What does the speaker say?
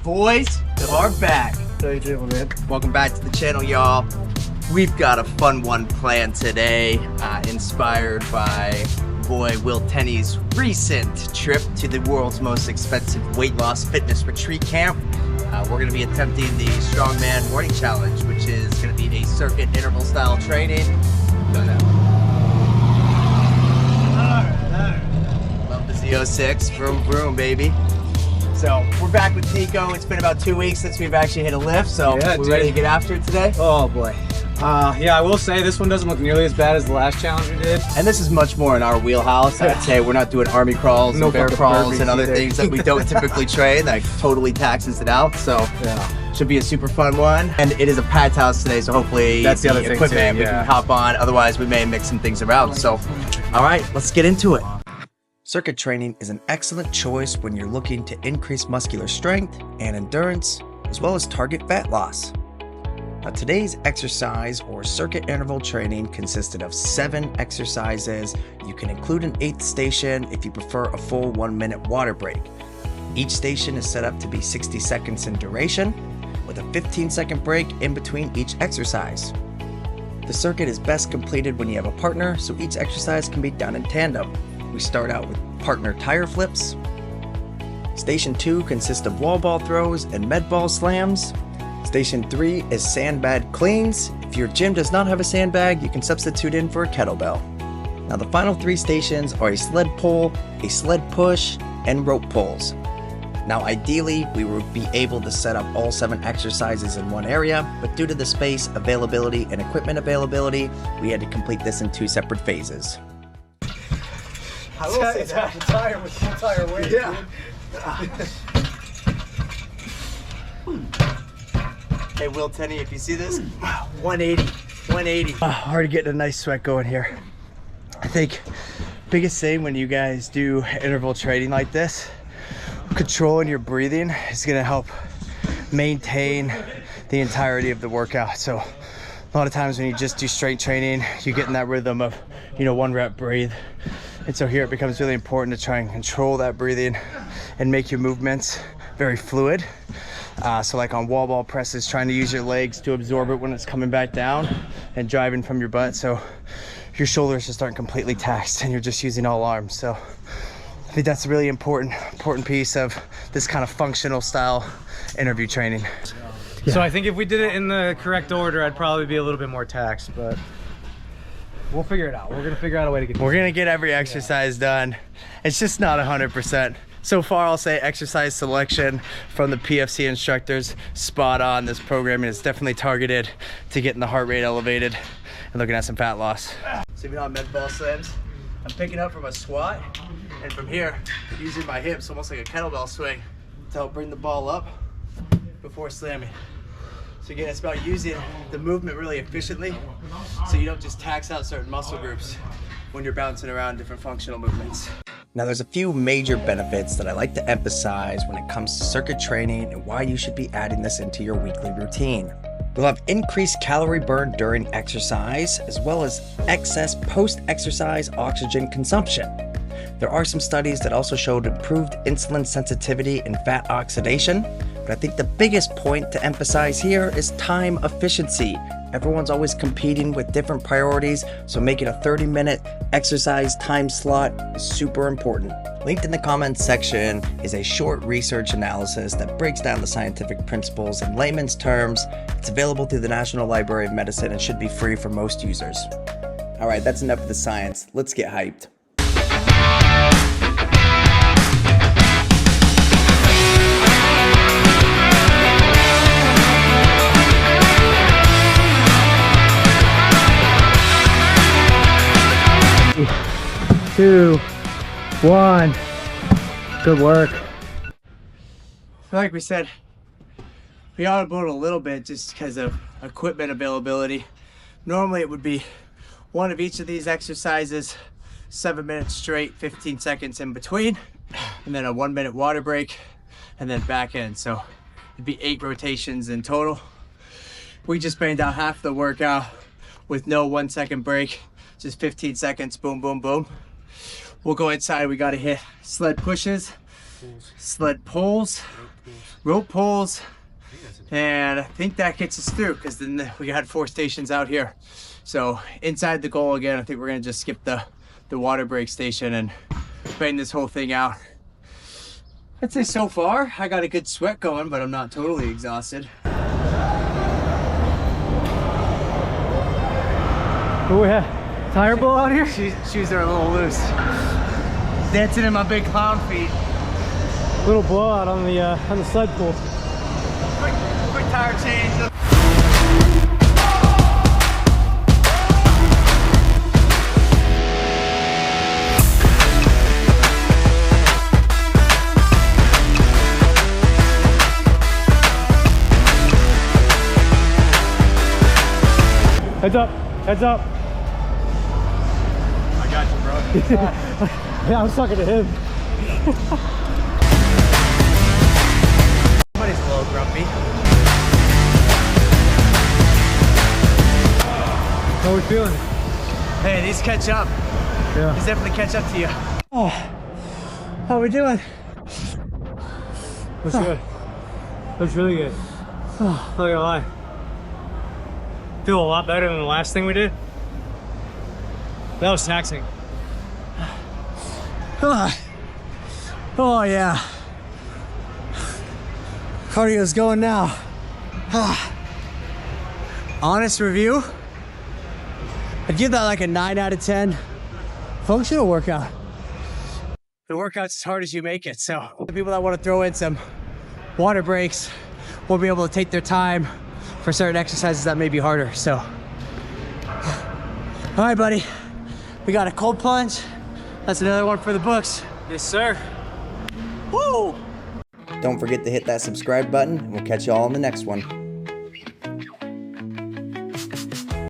boys are back. How you doing, man? Welcome back to the channel, y'all. We've got a fun one planned today, inspired by boy Will Tenny's recent trip to the world's most expensive weight loss fitness retreat camp. We're going to be attempting the strongman morning challenge, which is going to be a circuit interval style training. Love the Z06, vroom vroom, baby. So we're back with Nico. It's been about 2 weeks since we've actually hit a lift, so yeah, we're ready to get after it today. Oh boy. Yeah, I will say this one doesn't look nearly as bad as the last challenge we did. And this is much more in our wheelhouse. I'd say we're not doing army crawls and bear crawls and other things that we don't typically train. That totally taxes it out. So yeah, should be a super fun one. And it is a packed house today, so hopefully that's the other thing equipment too, we can hop on. Otherwise, we may mix some things around. So, all right, let's get into it. Circuit training is an excellent choice when you're looking to increase muscular strength and endurance, as well as target fat loss. Now, today's exercise or circuit interval training consisted of 7 exercises. You can include an 8th station if you prefer a full 1-minute water break. Each station is set up to be 60 seconds in duration, with a 15-second break in between each exercise. The circuit is best completed when you have a partner, so each exercise can be done in tandem. We start out with partner tire flips. Station 2 consists of wall ball throws and med ball slams. Station 3 is sandbag cleans. If your gym does not have a sandbag, you can substitute in for a kettlebell. Now the final 3 stations are a sled pull, a sled push, and rope pulls. Now ideally, we would be able to set up all 7 exercises in one area, but due to the space availability and equipment availability, we had to complete this in 2 separate phases. It's half the tire with the entire weight. Yeah. Hey, Will Tenny, if you see this, 180, 180. Hard to get a nice sweat going here. I think biggest thing when you guys do interval training like this, controlling your breathing is gonna help maintain the entirety of the workout. So a lot of times when you just do strength training, you get in that rhythm of, 1 rep breathe. And so here it becomes really important to try and control that breathing and make your movements very fluid. So like on wall ball presses, trying to use your legs to absorb it when it's coming back down and driving from your butt. So your shoulders just aren't completely taxed and you're just using all arms. So I think that's a really important piece of this kind of functional style interview training. So I think if we did it in the correct order, I'd probably be a little bit more taxed, but we'll figure it out. We're gonna figure out a way to get. We're gonna get every exercise done. It's just not 100%. So far, I'll say exercise selection from the PFC instructors, spot on. This programming is definitely targeted to getting the heart rate elevated and looking at some fat loss. So even on med ball slams, I'm picking up from a squat, and from here, using my hips, almost like a kettlebell swing, to help bring the ball up before slamming. So again, it's about using the movement really efficiently, so you don't just tax out certain muscle groups when you're bouncing around different functional movements. Now there's a few major benefits that I like to emphasize when it comes to circuit training and why you should be adding this into your weekly routine. You'll have increased calorie burn during exercise, as well as excess post-exercise oxygen consumption. There are some studies that also showed improved insulin sensitivity and fat oxidation, but I think the biggest point to emphasize here is time efficiency. Everyone's always competing with different priorities, so making a 30-minute exercise time slot is super important. Linked in the comments section is a short research analysis that breaks down the scientific principles in layman's terms. It's available through the National Library of Medicine and should be free for most users. All right, that's enough of the science. Let's get hyped. Two, one. Good work. Like we said, we audibled a little bit just because of equipment availability. Normally it would be one of each of these exercises, 7 minutes straight, 15 seconds in between, and then a 1-minute water break, and then back in. So it'd be 8 rotations in total. We just banged out half the workout with no 1-second break, just 15 seconds, boom, boom, boom. We'll go inside. We got to hit sled pushes, sled pulls, rope pulls, and I think that gets us through because then we had 4 stations out here. So inside the goal again, I think we're gonna just skip the water break station and bang this whole thing out. I'd say so far, I got a good sweat going, but I'm not totally exhausted. Oh, we have tire blow out here? Shoes are a little loose. Dancing in my big clown feet. Little blowout on the sled pull. Quick tire change. Heads up, heads up. I got you, bro. Yeah, I was talking to him. Somebody's a little grumpy. How are we feeling? Hey, these catch up. Yeah. These definitely catch up to you. Oh, how we doing? Looks good. Looks really good. Not gonna lie. Feel a lot better than the last thing we did. That was taxing. Oh yeah. Cardio's going now. Honest review, I'd give that like a 9 out of 10. Functional workout. The workout's as hard as you make it, so the people that want to throw in some water breaks will be able to take their time for certain exercises that may be harder. So, all right, buddy, we got a cold plunge. That's another one for the books. Yes, sir. Woo! Don't forget to hit that subscribe button, and we'll catch you all in the next one.